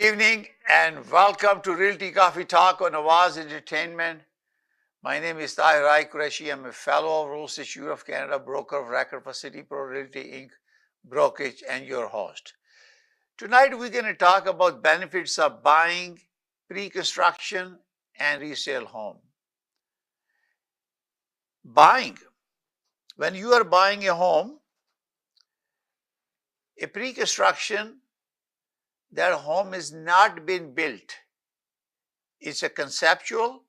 Evening and welcome to Realty Coffee Talk on Awaz Entertainment. My name is Tahir Qureshi. I'm a fellow of Real Estate Institute of Canada, broker of record for City Pro Realty Inc. brokerage, and your host. Tonight we're going to talk about benefits of buying pre-construction and resale home. Buying. When you are buying a home, a pre-construction, that home is not been built. It's a conceptual,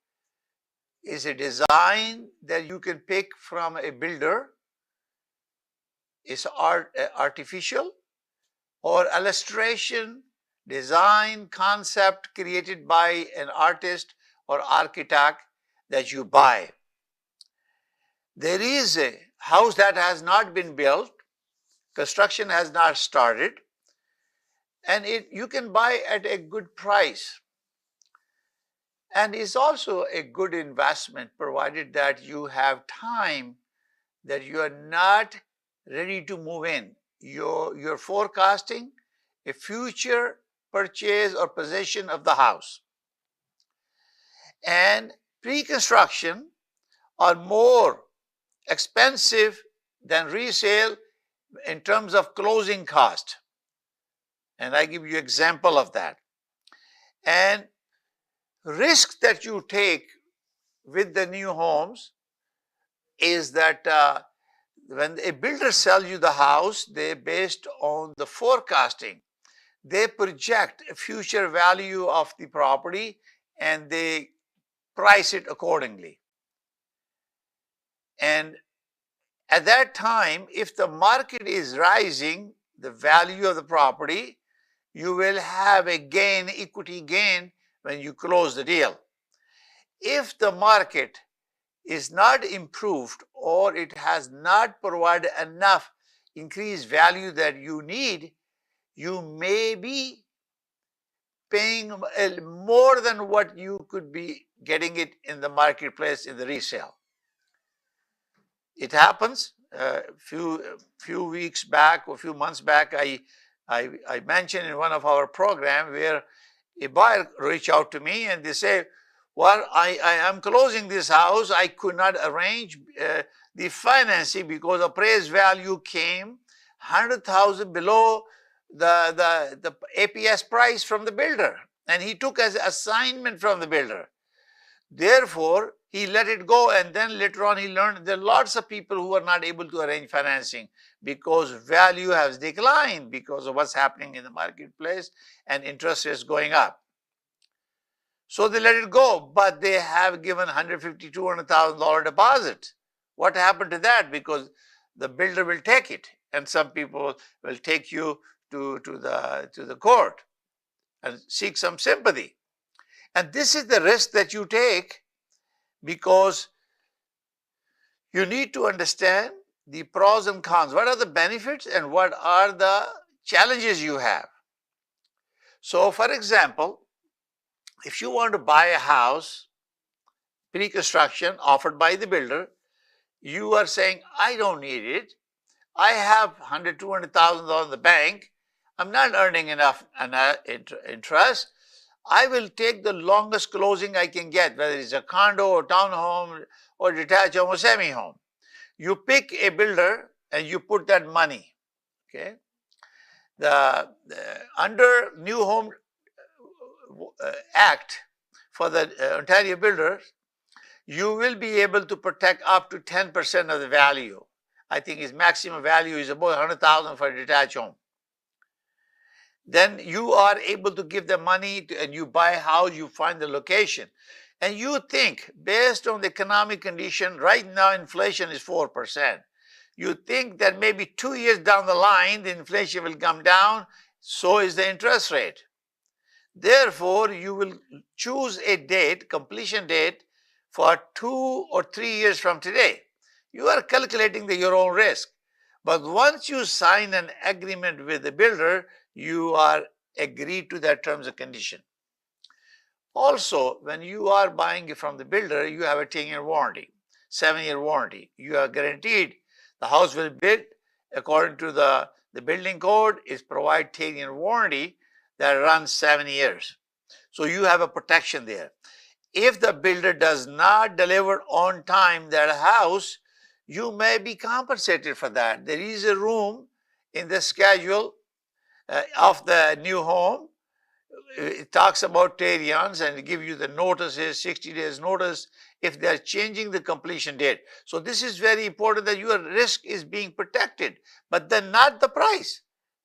is a design that you can pick from a builder. It's artificial or illustration, design, concept created by an artist or architect that you buy. There is a house that has not been built, construction has not started, and you can buy at a good price. And it's also a good investment provided that you have time, that you are not ready to move in. You're forecasting a future purchase or possession of the house. And pre-construction are more expensive than resale in terms of closing cost. And I give you example of that. And risk that you take with the new homes is that when a builder sells you the house, they based on the forecasting. They project a future value of the property and they price it accordingly. And at that time, if the market is rising, the value of the property, you will have a gain, equity gain, when you close the deal. If the market is not improved or it has not provided enough increased value that you need, you may be paying more than what you could be getting it in the marketplace in the resale. It happens. Few weeks back or few months back, I mentioned in one of our programs where a buyer reached out to me and they say, well, I am closing this house. I could not arrange the financing because appraised value came 100,000 below the APS price from the builder. And he took as assignment from the builder. Therefore, he let it go, and then later on he learned there are lots of people who are not able to arrange financing because value has declined because of what's happening in the marketplace and interest rates going up. So they let it go, but they have given $150,000, $200,000 deposit. What happened to that? Because the builder will take it, and some people will take you to the court and seek some sympathy. And this is the risk that you take because you need to understand the pros and cons. What are the benefits and what are the challenges you have? So, for example, if you want to buy a house, pre-construction offered by the builder, you are saying, I don't need it. I have $100,000, $200,000 in the bank. I'm not earning enough interest. I will take the longest closing I can get, whether it's a condo or townhome or detached home or semi-home. You pick a builder and you put that money, okay? Under New Home Act for the Ontario builders, you will be able to protect up to 10% of the value. I think its maximum value is about $100,000 for a detached home. Then you are able to give the money and you buy a house, you find the location. And you think, based on the economic condition, right now inflation is 4%. You think that maybe 2 years down the line, the inflation will come down, so is the interest rate. Therefore, you will choose a date, completion date, for 2 or 3 years from today. You are calculating your own risk. But once you sign an agreement with the builder, you are agreed to their terms and condition. Also, when you are buying it from the builder, you have a 10-year warranty, 7-year warranty. You are guaranteed the house will be built according to the building code is provide 10-year warranty that runs 7 years. So you have a protection there. If the builder does not deliver on time that house, you may be compensated for that. There is a room in the schedule of the new home. It talks about Tahirians and give you the notices, 60 days notice if they are changing the completion date. So this is very important that your risk is being protected, but then not the price.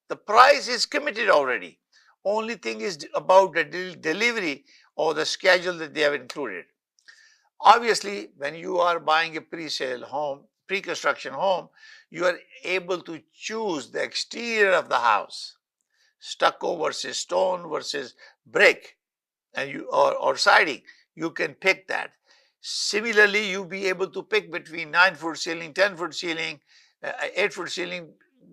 The price is committed already. Only thing is about the delivery or the schedule that they have included. Obviously, when you are buying a pre-sale home, pre-construction home, you are able to choose the exterior of the house, stucco versus stone versus brick, and or siding. You can pick that. Similarly, you'll be able to pick between 9-foot ceiling, 10-foot ceiling, 8-foot ceiling,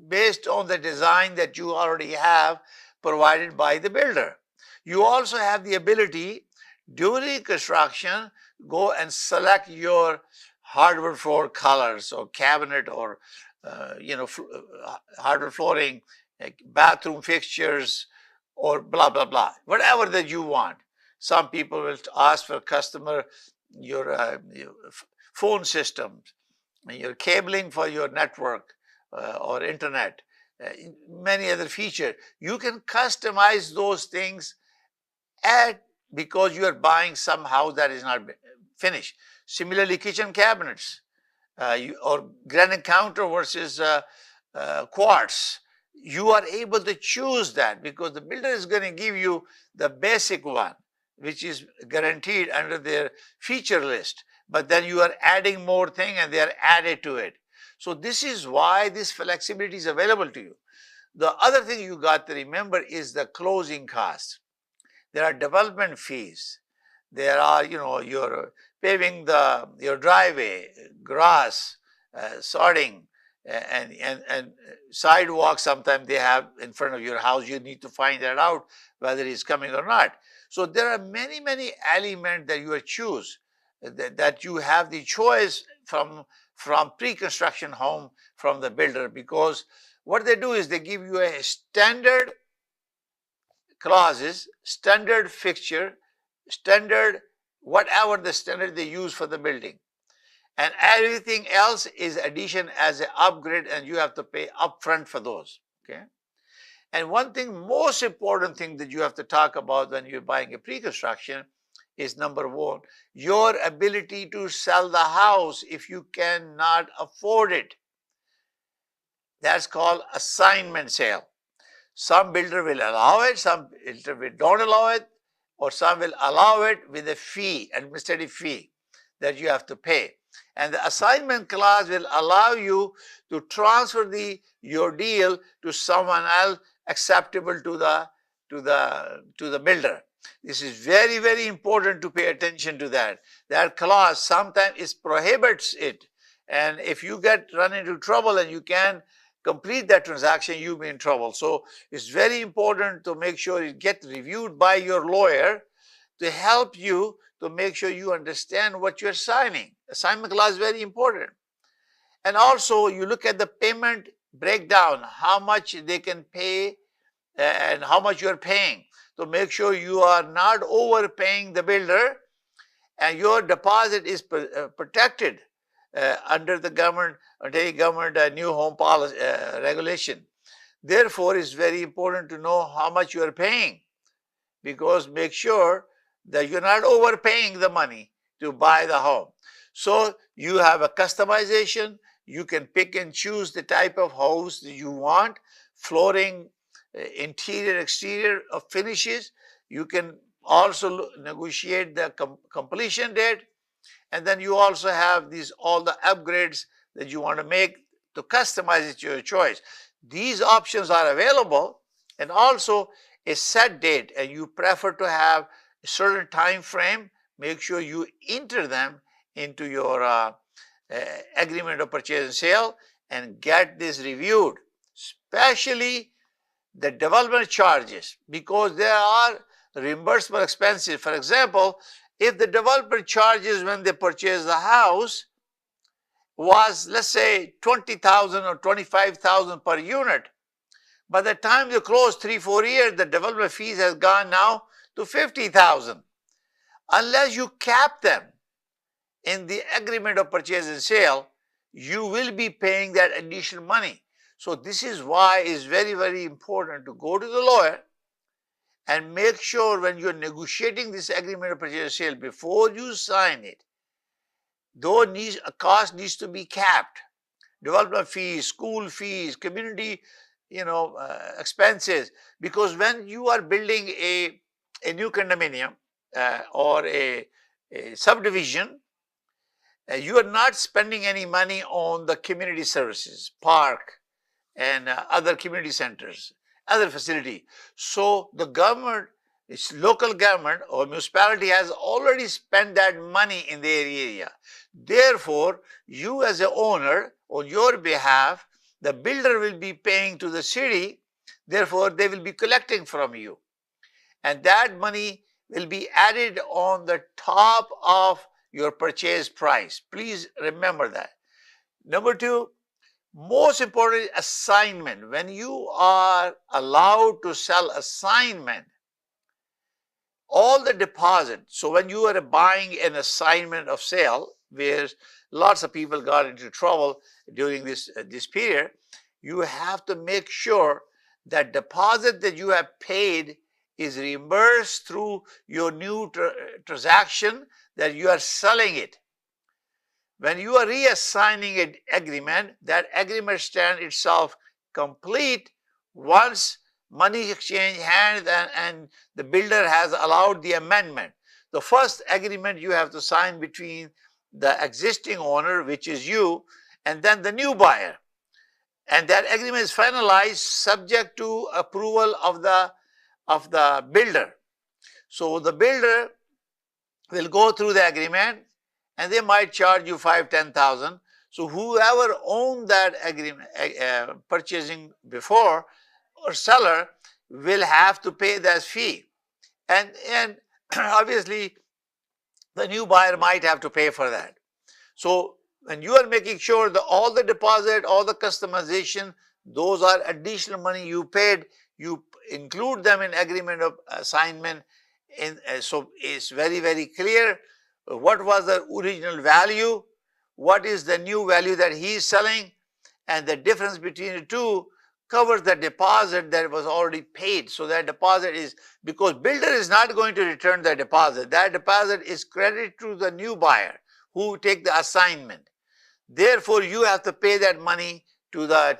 based on the design that you already have provided by the builder. You also have the ability during construction go and select your hardwood floor colors or cabinet or hardwood flooring, bathroom fixtures, or blah blah blah, whatever that you want. Some people will ask for customer your phone systems, your cabling for your network or internet, many other features. You can customize those things at because you are buying some house that is not finished. Similarly, kitchen cabinets or granite counter versus quartz. You are able to choose that because the builder is going to give you the basic one, which is guaranteed under their feature list. But then you are adding more thing and they are added to it. So this is why this flexibility is available to you. The other thing you got to remember is the closing costs. There are development fees. There are, you're paving your driveway, grass, sodding, and sidewalks. Sometimes they have in front of your house. You need to find that out whether it's coming or not. So there are many, many elements that you choose, that you have the choice from pre-construction home from the builder, because what they do is they give you a standard clauses, standard fixture, standard, whatever the standard they use for the building. And everything else is addition as an upgrade, and you have to pay upfront for those. Okay. And one thing, most important thing that you have to talk about when you're buying a pre-construction is number one, your ability to sell the house if you cannot afford it. That's called assignment sale. Some builder will allow it, some builder will don't allow it, or some will allow it with a fee, administrative fee that you have to pay. And the assignment clause will allow you to transfer your deal to someone else acceptable to the builder. This is very, very important to pay attention to that. That clause sometimes prohibits it. And if you run into trouble and you can't complete that transaction, you'll be in trouble. So it's very important to make sure it gets reviewed by your lawyer to help you to make sure you understand what you're signing. Assignment clause is very important. And also you look at the payment breakdown, how much they can pay and how much you're paying, to make sure you are not overpaying the builder and your deposit is protected under the government new home policy regulation. Therefore, it's very important to know how much you are paying, because make sure that you're not overpaying the money to buy the home. So you have a customization. You can pick and choose the type of house that you want, flooring, interior, exterior of finishes. You can also negotiate the completion date. And then you also have all the upgrades that you want to make to customize it to your choice. These options are available, and also a set date, and you prefer to have a certain time frame. Make sure you enter them into your agreement of purchase and sale and get this reviewed, especially the development charges, because there are reimbursable expenses. For example, if the developer charges when they purchase the house was, let's say, 20,000 or 25,000 per unit, By the time you close 3-4 years, the development fees has gone now to 50,000. Unless you cap them in the agreement of purchase and sale, you will be paying that additional money. So this is why it's very, very important to go to the lawyer and make sure when you're negotiating this agreement of purchase and sale, before you sign it, though a cost needs to be capped. Development fees, school fees, community, expenses. Because when you are building a new condominium or a subdivision, you are not spending any money on the community services, park, and other community centers, other facility. So the government, its local government or municipality has already spent that money in their area. Therefore, you as a owner, on your behalf, the builder will be paying to the city. Therefore, they will be collecting from you. And that money will be added on the top of your purchase price. Please remember that. Number two, most important, assignment. When you are allowed to sell assignment, all the deposit. So when you are buying an assignment of sale, where lots of people got into trouble during this period, you have to make sure that deposit that you have paid is reimbursed through your new transaction that you are selling it. When you are reassigning an agreement, that agreement stands itself complete once money exchange hands and the builder has allowed the amendment. The first agreement you have to sign between the existing owner, which is you, and then the new buyer. And that agreement is finalized subject to approval of the builder. So the builder will go through the agreement and they might charge you 5,000-10,000. So whoever owned that agreement, purchasing before, or seller, will have to pay that fee. And obviously the new buyer might have to pay for that. So when you are making sure that all the deposit, all the customization, those are additional money you paid, you include them in agreement of assignment. So it's very, very clear what was the original value, what is the new value that he is selling, and the difference between the two covers the deposit that was already paid. So that deposit is, because builder is not going to return the deposit, that deposit is credited to the new buyer who take the assignment. Therefore, you have to pay that money to the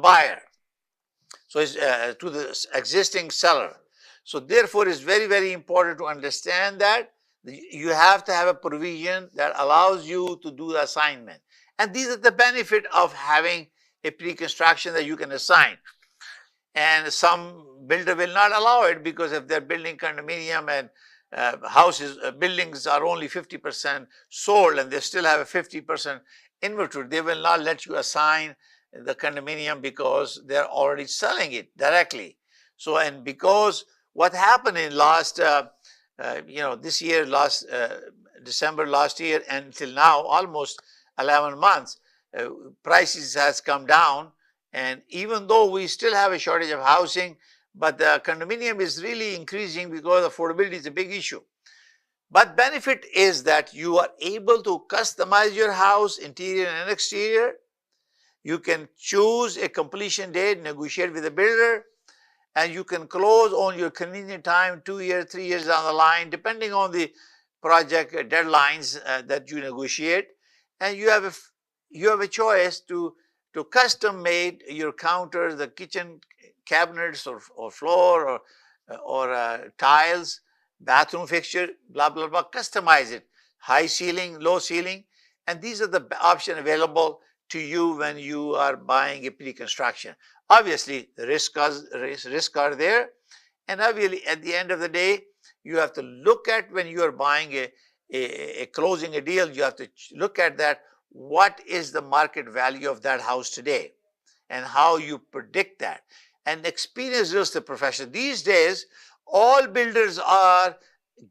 buyer. So it's to the existing seller. So therefore, it's very, very important to understand that you have to have a provision that allows you to do the assignment. And these are the benefit of having a pre-construction that you can assign. And some builder will not allow it, because if they're building condominium and buildings are only 50% sold and they still have a 50% inventory, they will not let you assign the condominium because they're already selling it directly. So, and because what happened in last, this year, last December last year until now, almost 11 months, prices has come down. And even though we still have a shortage of housing, but the condominium is really increasing because affordability is a big issue. But benefit is that you are able to customize your house, interior and exterior. You can choose a completion date, negotiate with the builder, and you can close on your convenient time, 2 years, 3 years down the line, depending on the project deadlines that you negotiate. And you have a choice to custom made your counter, the kitchen cabinets or floor or tiles, bathroom fixture, blah, blah, blah, customize it, high ceiling, low ceiling. And these are the options available to you when you are buying a pre-construction. Obviously, the risks are there. And obviously, at the end of the day, you have to look at, when you are buying closing a deal, you have to look at that. What is the market value of that house today, and how you predict that? And experienced real estate professional, these days, all builders are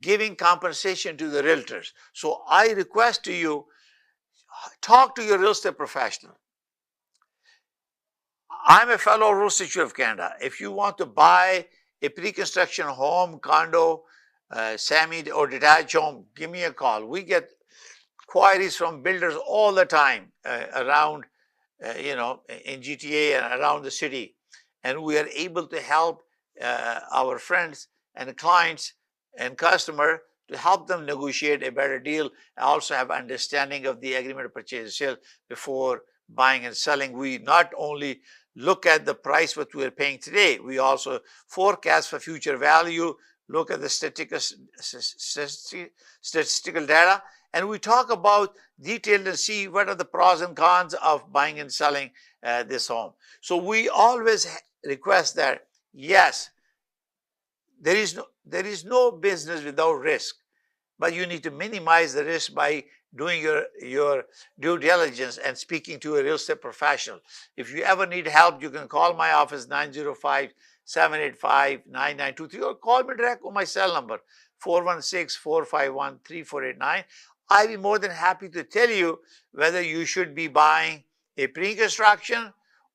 giving compensation to the realtors. So I request to you, talk to your real estate professional. I'm a fellow Royal Institute of Canada. If you want to buy a pre-construction home, condo, semi or detached home, give me a call. We get queries from builders all the time around, in GTA and around the city. And we are able to help our friends and clients and customer to help them negotiate a better deal, and also have understanding of the agreement of purchase and sale before buying and selling. We not only look at the price what we are paying today, we also forecast for future value, look at the statistical data, and we talk about detailed and see what are the pros and cons of buying and selling this home. So we always request that, yes, there is no business without risk, but you need to minimize the risk by doing your due diligence and speaking to a real estate professional. If you ever need help, you can call my office 905-785-9923 or call me direct on my cell number 416-451-3489. I'd be more than happy to tell you whether you should be buying a pre-construction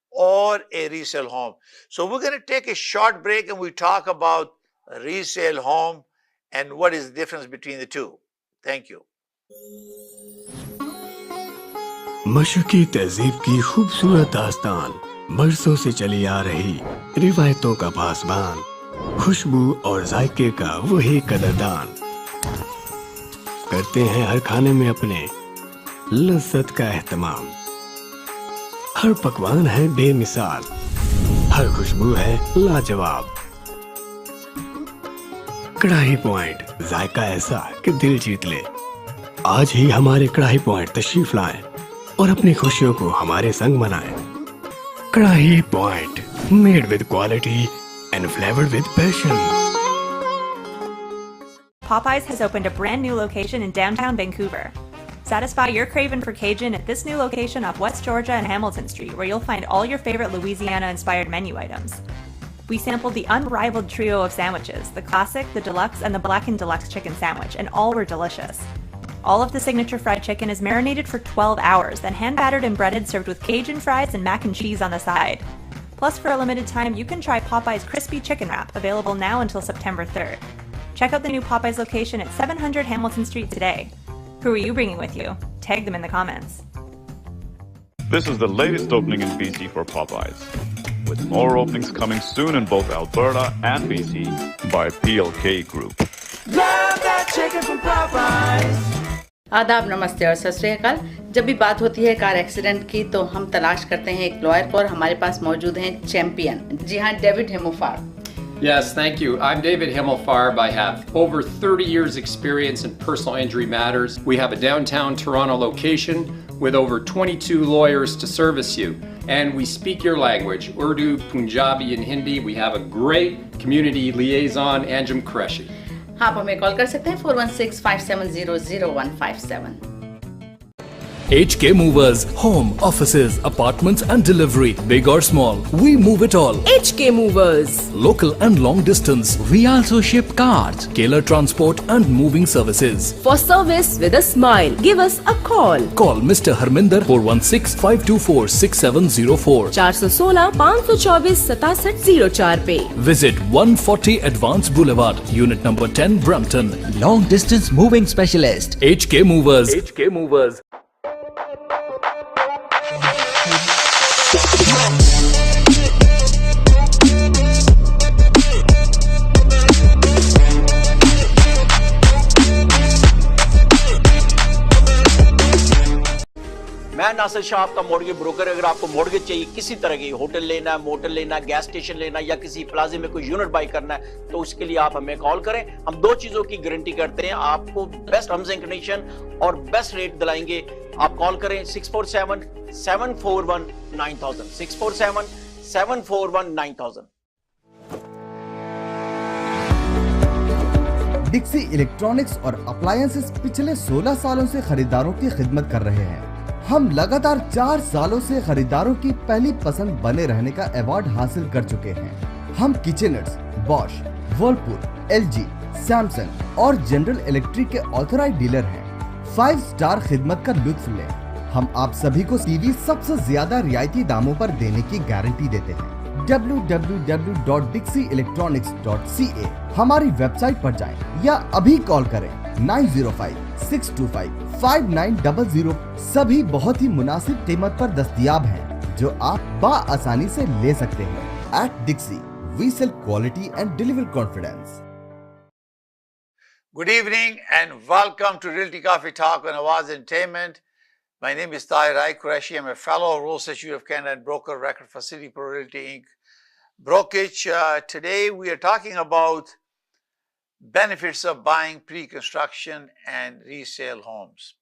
or a resale home. So we're going to take a short break and we talk about a resale home and what is the difference between the two. Thank you. मशरक़ी तहज़ीब की खूबसूरत दास्तान, बरसों से चली आ रही रिवायतों का पासबान, खुशबू और जायके का वही कदरदान, करते हैं हर खाने में अपने लज़्ज़त का एहतमाम। हर पकवान है बेमिसाल, हर खुशबू है लाजवाब। कढ़ाई पॉइंट, जायका ऐसा कि दिल जीत ले। आज ही हमारे कढ़ाई पॉइंट तशरीफ लाएं और अपनी खुशियों को हमारे संग मनाएं। कढ़ाई point, made with quality and flavored with passion. Popeyes has opened a brand new location in downtown Vancouver. Satisfy your craving for Cajun at this new location off West Georgia and Hamilton Street, where you'll find all your favorite Louisiana-inspired menu items. We sampled the unrivaled trio of sandwiches, the classic, the deluxe, and the blackened deluxe chicken sandwich, and all were delicious. All of the signature fried chicken is marinated for 12 hours, then hand-battered and breaded, served with Cajun fries and mac and cheese on the side. Plus, for a limited time, you can try Popeye's Crispy Chicken Wrap, available now until September 3rd. Check out the new Popeye's location at 700 Hamilton Street today. Who are you bringing with you? Tag them in the comments. This is the latest opening in BC for Popeyes, with more openings coming soon in both Alberta and BC by PLK Group. Love that chicken from Popeyes. आदाब, नमस्ते और सत श्री अकाल। जब भी बात होती है कार एक्सीडेंट की तो हम तलाश करते हैं एक लॉयर को, और हमारे पास मौजूद हैं चैंपियन। जी हाँ, David हेमोफार। Yes, thank you. I'm David Himmelfarb. I have over 30 years experience in personal injury matters. We have a downtown Toronto location with over 22 lawyers to service you. And we speak your language, Urdu, Punjabi, and Hindi. We have a great community liaison, Anjum Qureshi. आप हमें call कर सकते हैं 416-570-0157। HK Movers, home, offices, apartments and delivery, big or small, we move it all. HK Movers. Local and long distance, we also ship cars, Keller transport and moving services. For service with a smile, give us a call. Call Mr. Harminder 416-524-6704. 416-524-6704 पे. Visit 140 Advance Boulevard, Unit number 10, Brampton. Long distance moving specialist. HK Movers. HK Movers. मैं नासिर शाह, आपका mortgage broker. अगर आपको mortgage चाहिए, किसी तरह की, hotel लेना है, मोटर लेना है, गैस स्टेशन लेना है, या किसी प्लाजे में कोई यूनिट बाई करना है, तो उसके लिए आप हमें कॉल करें। हम दो चीजों की गारंटी करते हैं, आपको बेस्ट टर्म्स एंड कंडीशन और बेस्ट रेट दिलाएंगे। आप कॉल करें 647-741-9000, 647-741-9000। डिक्सी इलेक्ट्रॉनिक्स और अप्लायंसेस पिछले 16 सालों से खरीदारों की खिदमत कर रहे हैं। हम लगातार 4 सालों से खरीदारों की पहली पसंद बने रहने का अवार्ड हासिल कर चुके हैं। हम किचनर्स, बॉश, वर्लपूल, एलजी, सैमसंग और जनरल इलेक्ट्रिक के ऑथराइज्ड डीलर हैं। 5 स्टार खिदमत का लुत्फ लें। हम आप सभी को टीवी सबसे ज्यादा रियायती दामों पर देने की गारंटी देते हैं। www.dixieelectronics.ca हमारी वेबसाइट पर जाएं या अभी कॉल करें 9056255900। सभी बहुत ही मुनासिब कीमत पर दस्तयाब हैं, जो आप आसानी से ले सकते हैं। At Dixie, we sell quality and deliver confidence. Good evening and welcome to Realty Coffee Talk on Awaz Ent. My name is Tahir Qureshi. I'm a fellow of Rolls Institute of Canada and broker record for City Pro Realty Inc. brokerage. Today we are talking about benefits of buying pre-construction and resale homes.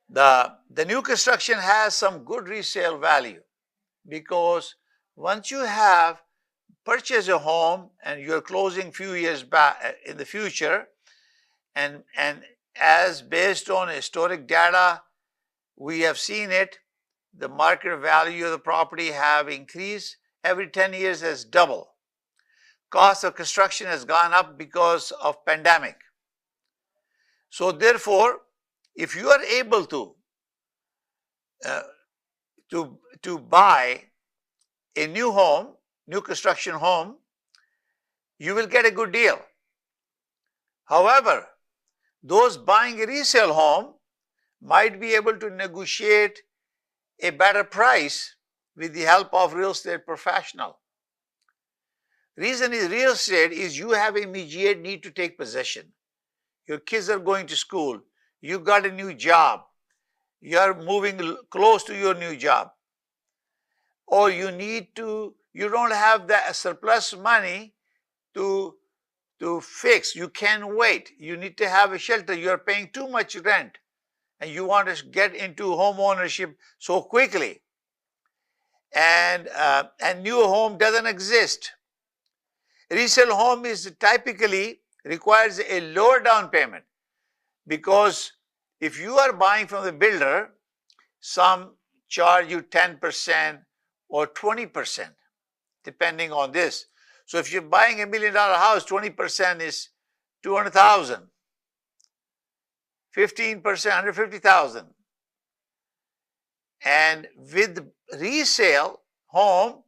The new construction has some good resale value because once you have purchased a home and you're closing few years back in the future, and as based on historic data, we have seen it, the market value of the property have increased. Every 10 years has doubled. Cost of construction has gone up because of pandemic. So therefore, if you are able to buy a new home, new construction home, you will get a good deal. However, those buying a resale home might be able to negotiate a better price with the help of real estate professional. Reason is real estate is you have immediate need to take possession. Your kids are going to school. You got a new job. You are moving close to your new job. Or you don't have that surplus money to fix. You can't wait. You need to have a shelter. You are paying too much rent and you want to get into home ownership so quickly. And new home doesn't exist. Resale home is typically requires a lower down payment because if you are buying from the builder, some charge you 10% or 20% depending on this. So if you're buying $1 million house, 20% is $200,000, 15% $150,000. And with resale home,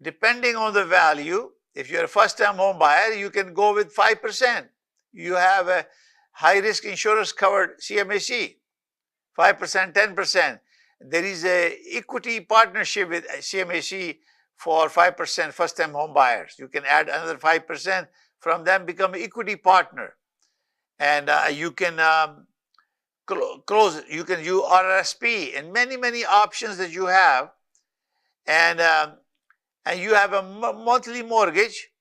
depending on the value, if you're a first-time home buyer, you can go with 5%. You have a high-risk insurance covered CMHC, 5%, 10%. There is a equity partnership with CMHC for 5% first-time home buyers. You can add another 5% from them, become an equity partner. And you can close, you can use RRSP and many options that you have. And you have a monthly mortgage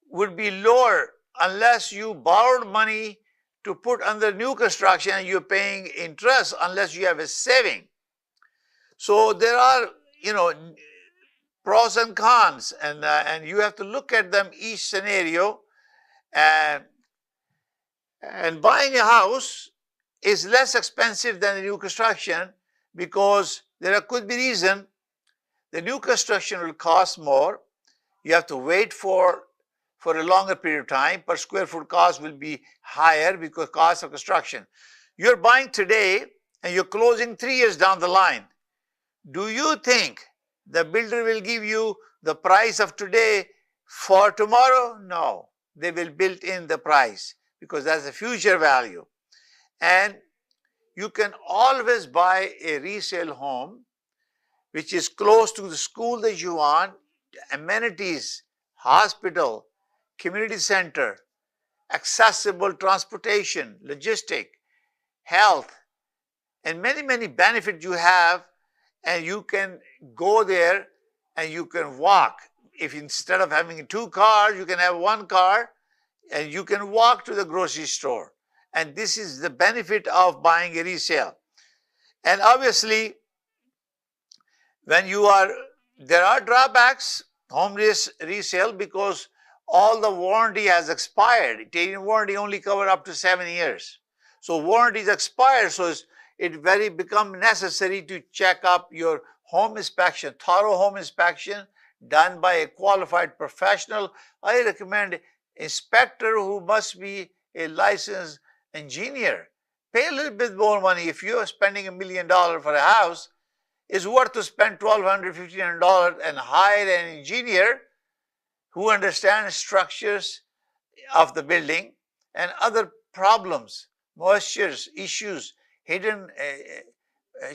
would be lower unless you borrowed money to put under new construction and you're paying interest unless you have a saving. So there are, pros and cons, and you have to look at them each scenario. And buying a house is less expensive than the new construction because there could be reason. The new construction will cost more. You have to wait for a longer period of time. Per square foot cost will be higher because cost of construction. You're buying today and you're closing 3 years down the line. Do you think the builder will give you the price of today for tomorrow? No, they will build in the price because that's the future value. And you can always buy a resale home which is close to the school that you want, amenities, hospital, community center, accessible transportation, logistic, health, and many benefits you have, and you can go there and you can walk. If instead of having 2 cars, you can have 1 car and you can walk to the grocery store. And this is the benefit of buying a resale. And obviously, when there are drawbacks, home resale, because all the warranty has expired. Italian warranty only cover up to 7 years. So warranty is expired, so it very become necessary to check up your home inspection, thorough home inspection done by a qualified professional. I recommend inspector who must be a licensed engineer pay a little bit more money. If you are spending $1 million for a house, it's worth to spend $1,200, $1,500 and hire an engineer who understands structures of the building and other problems, moistures, issues, hidden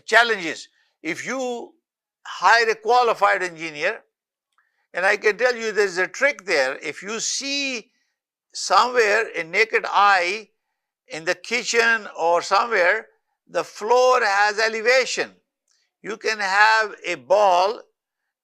challenges. If you hire a qualified engineer, and I can tell you there's a trick there. If you see somewhere a naked eye in the kitchen or somewhere, the floor has elevation. You can have a ball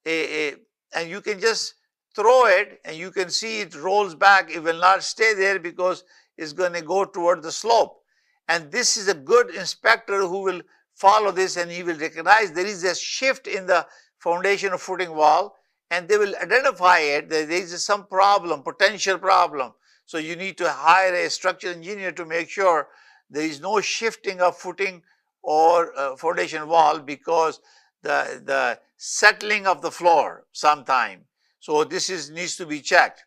and you can just throw it and you can see it rolls back. It will not stay there because it's going to go toward the slope. And this is a good inspector who will follow this, and he will recognize there is a shift in the foundation or footing wall, and they will identify it, that there is some problem, potential problem. So you need to hire a structural engineer to make sure there is no shifting of footing or foundation wall because the settling of the floor sometime. So this needs to be checked.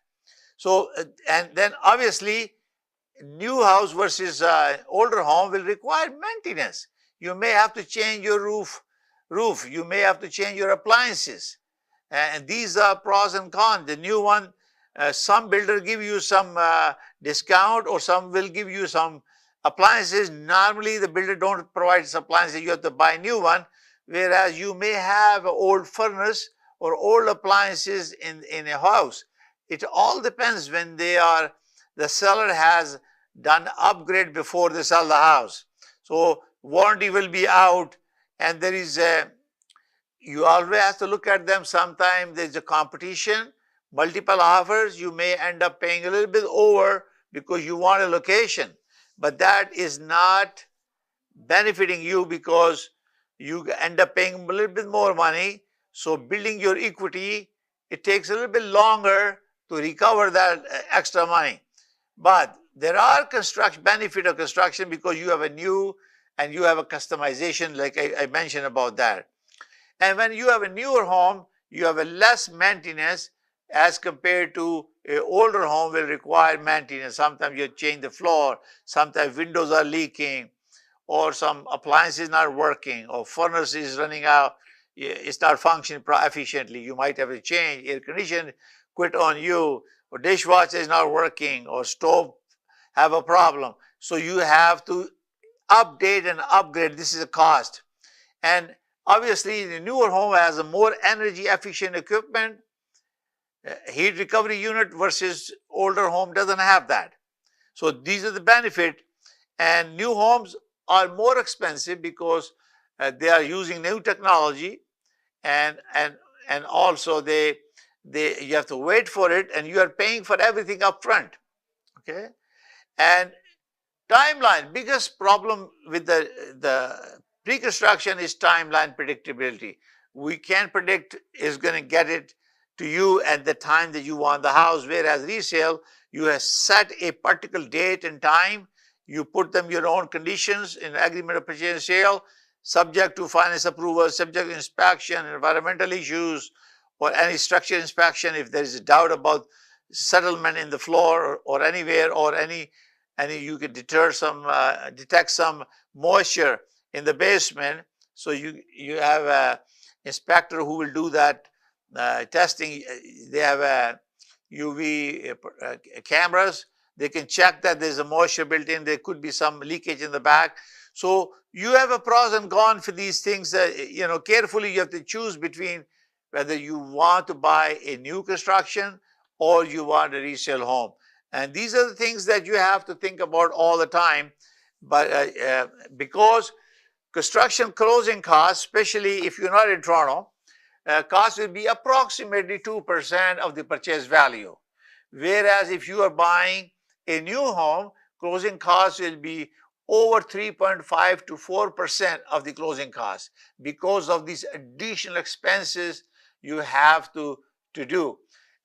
So and then obviously new house versus older home will require maintenance. You may have to change your roof. You may have to change your appliances. And these are pros and cons. The new one, some builder give you some discount, or some will give you some appliances. Normally the builder don't provide appliances, you have to buy a new one, whereas you may have an old furnace or old appliances in a house. It all depends when the seller has done upgrade before they sell the house. So warranty will be out, and there is you always have to look at them. Sometimes there's a competition, multiple offers, you may end up paying a little bit over because you want a location, but that is not benefiting you because you end up paying a little bit more money. So building your equity, it takes a little bit longer to recover that extra money. But there are benefit of construction because you have a new and you have a customization, like I mentioned about that. And when you have a newer home, you have a less maintenance as compared to an older home will require maintenance. Sometimes you change the floor, sometimes windows are leaking, or some appliances not working, or furnace is running out, it's not functioning efficiently. You might have to change, air conditioner quit on you, or dishwasher is not working, or stove have a problem. So you have to update and upgrade. This is a cost. And obviously the newer home has a more energy efficient equipment. Heat recovery unit versus older home doesn't have that. So these are the benefit. And new homes are more expensive because they are using new technology, and also you have to wait for it, and you are paying for everything up front. Okay. And timeline, biggest problem with the pre-construction is timeline predictability. We can't predict is going to get it to you at the time that you want the house, whereas resale, you have set a particular date and time. You put them your own conditions in agreement of purchase and sale, subject to finance approval, subject to inspection, environmental issues, or any structure inspection. If there is a doubt about settlement in the floor or anywhere, or any you can detect some moisture in the basement. So you have a inspector who will do that testing. They have UV cameras. They can check that there's a moisture built in. There could be some leakage in the back. So you have a pros and cons for these things. Carefully you have to choose between whether you want to buy a new construction or you want a resale home. And these are the things that you have to think about all the time. But because construction closing costs, especially if you're not in Toronto, cost will be approximately 2% of the purchase value. Whereas if you are buying a new home, closing costs will be over 3.5 to 4% of the closing costs because of these additional expenses you have to do.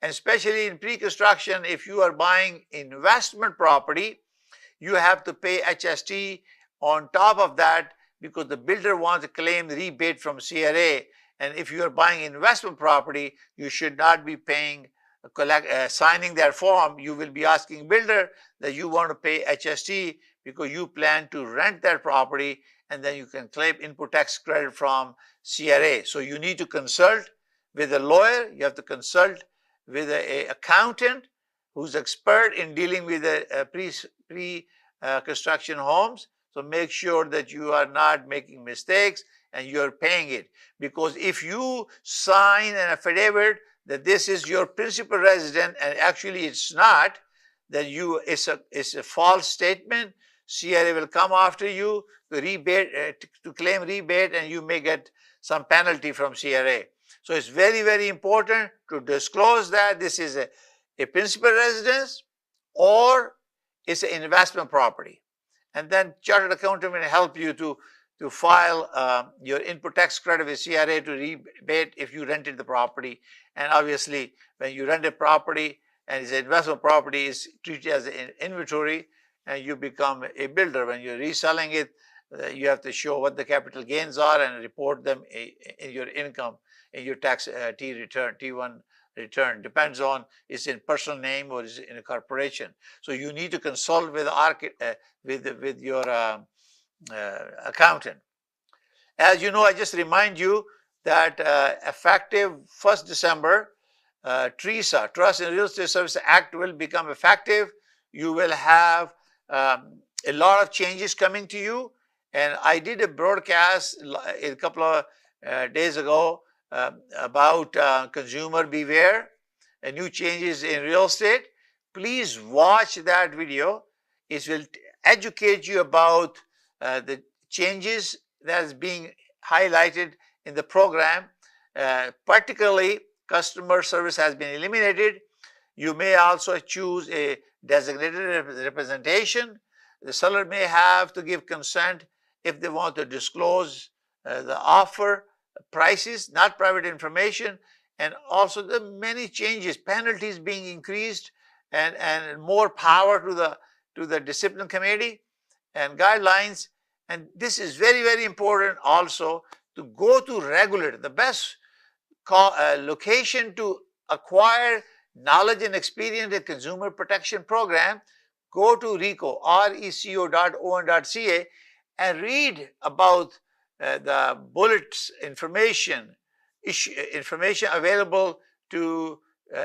And especially in pre-construction, if you are buying investment property, you have to pay HST on top of that because the builder wants to claim the rebate from CRA. And if you are buying investment property, you should not be paying, signing that form. You will be asking builder that you want to pay HST because you plan to rent that property, and then you can claim input tax credit from CRA. So you need to consult with a lawyer, you have to consult with an accountant who's expert in dealing with pre-construction homes. So make sure that you are not making mistakes and you're paying it. Because if you sign an affidavit that this is your principal residence and actually it's not, then it's a false statement. CRA will come after you to rebate, to claim rebate, and you may get some penalty from CRA. So it's very, very important to disclose that this is a principal residence or it's an investment property. And then chartered accountant will help you to file your input tax credit with CRA to rebate if you rented the property. And obviously, when you rent a property and it's an investment property, it's treated as an inventory and you become a builder. When you're reselling it, you have to show what the capital gains are and report them in your income, in your tax T1 return. Depends on is in personal name or is it in a corporation. So you need to consult with your accountant. As you know, I just remind you that effective 1st December, TRESA, Trust in Real Estate Services Act, will become effective. You will have a lot of changes coming to you. And I did a broadcast a couple of days ago about consumer beware and new changes in real estate. Please watch that video. It will educate you about the changes that is being highlighted in the program. Particularly, customer service has been eliminated. You may also choose a designated representation. The seller may have to give consent if they want to disclose the offer prices, not private information, and also the many changes, penalties being increased, and more power to the discipline committee and guidelines. And this is very, very important also to go to regulator. The best location to acquire knowledge and experience in consumer protection program, go to RECO, reco.on.ca, and read about the bullets information available to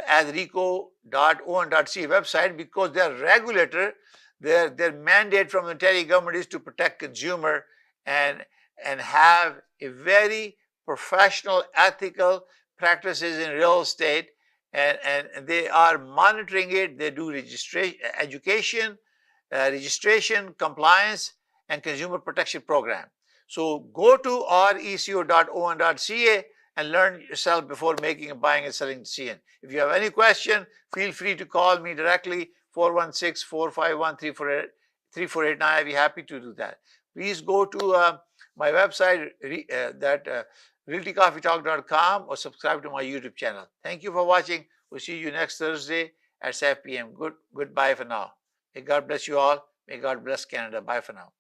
at reco.on.ca website, because their regulator, their mandate from the Ontario government is to protect consumer and have a very professional, ethical practices in real estate, and they are monitoring it. They do registration, education, registration, compliance, and consumer protection program. So go to reco.on.ca and learn yourself before making a buying and selling decision. If you have any question, feel free to call me directly, 416-451-3489. I'll be happy to do that. Please go to my website, realtycoffeetalk.com, or subscribe to my YouTube channel. Thank you for watching. We'll see you next Thursday at 7 p.m. Goodbye for now. May God bless you all. May God bless Canada. Bye for now.